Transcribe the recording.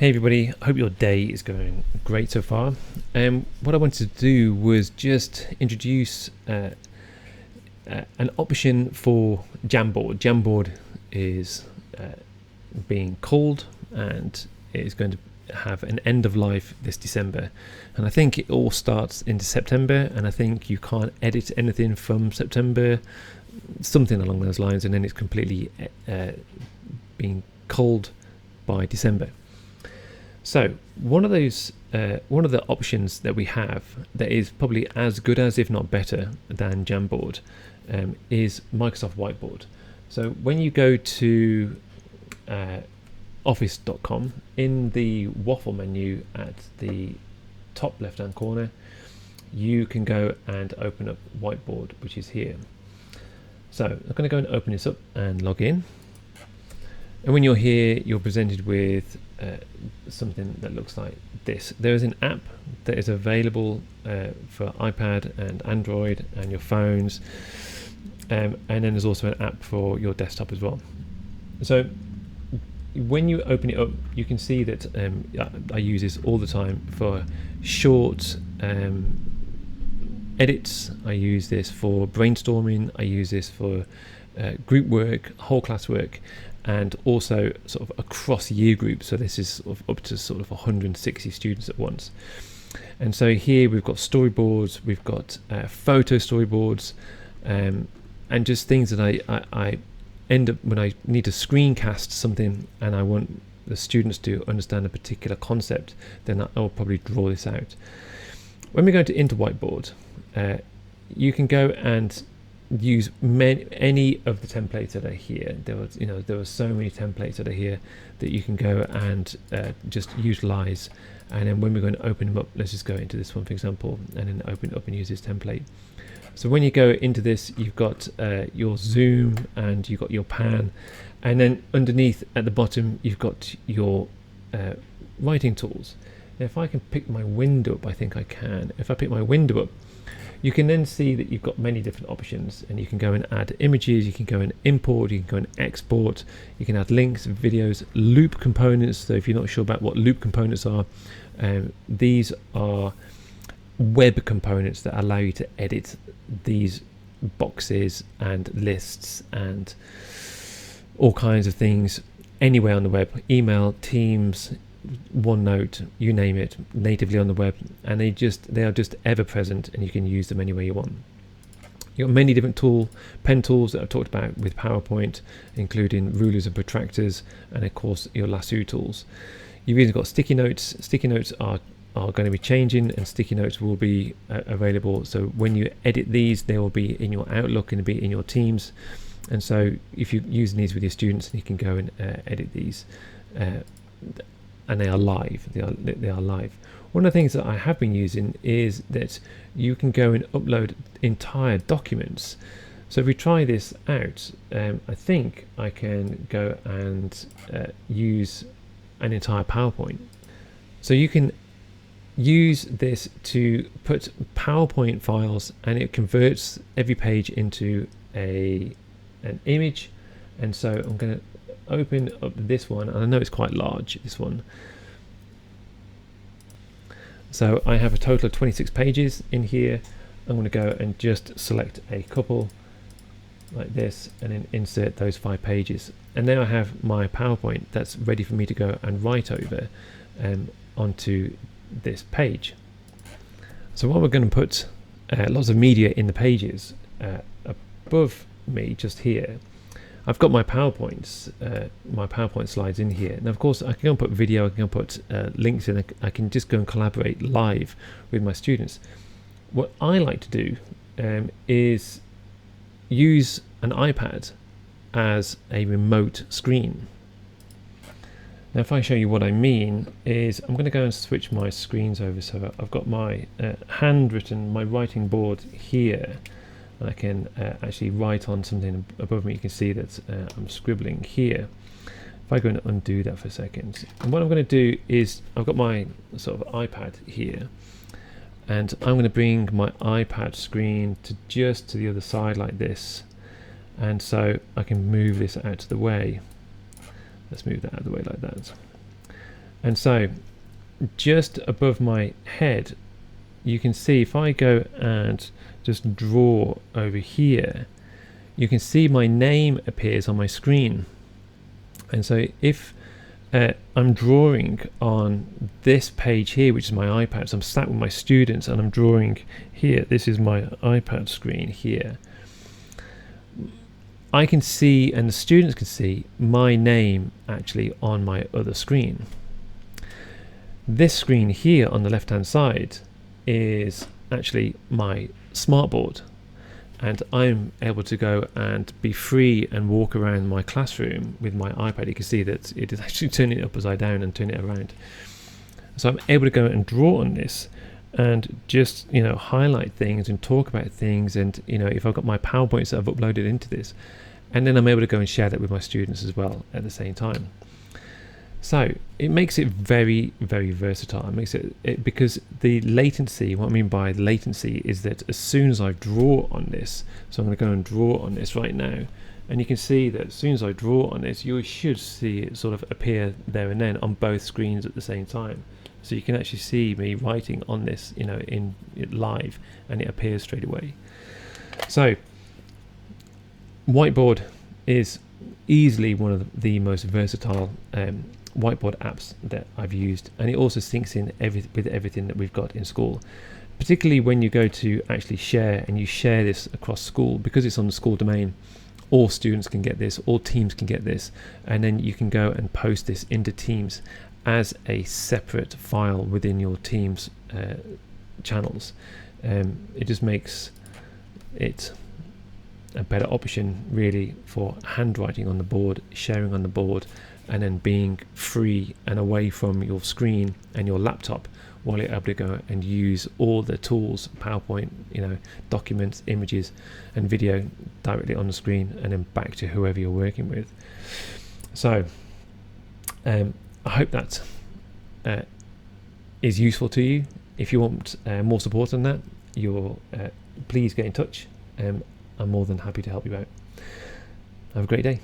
Hey everybody, I hope your day is going great so far. What I wanted to do was just introduce an option for Jamboard. Jamboard is being called and it is going to have an end of life this December. And I think it all starts into September, and I think you can't edit anything from September, something along those lines, and then it's completely being culled by December. So one of the options that we have that is probably as good as, if not better than Jamboard, is Microsoft Whiteboard. So when you go to office.com, in the waffle menu at the top left hand corner, you can go and open up Whiteboard, which is here. So I'm going to go and open this up and log in. And when you're here, you're presented with something that looks like this. There is an app that is available for iPad and Android and your phones, and then there's also an app for your desktop as well. So when you open it up, you can see that I use this all the time for short edits. I use this for brainstorming. I use this for group work, whole class work, and also sort of across year groups. So this is sort of up to sort of 160 students at once. And so here we've got storyboards, we've got photo storyboards, and just things that I end up when I need to screencast something and I want the students to understand a particular concept, then I'll probably draw this out. When we go into Whiteboard, you can go and use any of the templates that are here. There are so many templates that are here that you can go and just utilize. And then when we're going to open them up, let's just go into this one, for example, and then open it up and use this template. So when you go into this, you've got your zoom and you've got your pan, and then underneath at the bottom, you've got your writing tools. Now, if I can pick my window up, I think I can. If I pick my window up, you can then see that you've got many different options, and you can go and add images, you can go and import, you can go and export, you can add links, videos, loop components. So if you're not sure about what loop components are, these are web components that allow you to edit these boxes and lists and all kinds of things anywhere on the web, email, Teams, OneNote, you name it, natively on the web, and they are just ever present, and you can use them anywhere you want. You've got many different pen tools that I've talked about with PowerPoint, including rulers and protractors, and of course your lasso tools. You've even got sticky notes. Sticky notes are going to be changing, and sticky notes will be available. So when you edit these, they will be in your Outlook and be in your Teams. And so if you're using these with your students, you can go and edit these. And they are live. They are live. One of the things that I have been using is that you can go and upload entire documents. So if we try this out, I think I can go and use an entire PowerPoint. So you can use this to put PowerPoint files, and it converts every page into an image. And so I'm going to open up this one, and I know it's quite large, this one. So I have a total of 26 pages in here. I'm going to go and just select a couple like this and then insert those 5 pages, and then I have my PowerPoint that's ready for me to go and write over onto this page. So while we're going to put lots of media in the pages, above me just here I've got my PowerPoint slides in here. Now, of course, I can go and put video, I can go and put links in, I can just go and collaborate live with my students. What I like to do is use an iPad as a remote screen. Now, if I show you what I mean, is I'm going to go and switch my screens over. So I've got my my writing board here. I can actually write on something above me. You can see that I'm scribbling here. If I go and undo that for a second, and what I'm going to do is I've got my sort of iPad here, and I'm going to bring my iPad screen to just to the other side like this, and so I can move this out of the way. Let's move that out of the way like that. And so just above my head, you can see if I go and just draw over here, you can see my name appears on my screen. And so if I'm drawing on this page here, which is my iPad, so I'm sat with my students and I'm drawing here, this is my iPad screen here, I can see, and the students can see, my name actually on my other screen. This screen here on the left hand side is actually my smartboard, and I'm able to go and be free and walk around my classroom with my iPad. You can see that it is actually turning it upside down and turning it around. So I'm able to go and draw on this and just, highlight things and talk about things, and if I've got my PowerPoints that I've uploaded into this, and then I'm able to go and share that with my students as well at the same time. So it makes it very, very versatile. It makes it because the latency, what I mean by latency is that as soon as I draw on this, so I'm going to go and draw on this right now, and you can see that as soon as I draw on this, you should see it sort of appear there and then on both screens at the same time. So you can actually see me writing on this, in live, and it appears straight away. So Whitebaord is easily one of the most versatile whiteboard apps that I've used, and it also syncs in with everything that we've got in school, particularly when you go to actually share, and you share this across school, because it's on the school domain. All students can get this, all teams can get this, and then you can go and post this into Teams as a separate file within your Teams channels. It just makes it a better option really for handwriting on the board, sharing on the board, and then being free and away from your screen and your laptop while you're able to go and use all the tools, PowerPoint, documents, images and video directly on the screen, and then back to whoever you're working with. So I hope that is useful to you. If you want more support on that, please get in touch. I'm more than happy to help you out. Have a great day.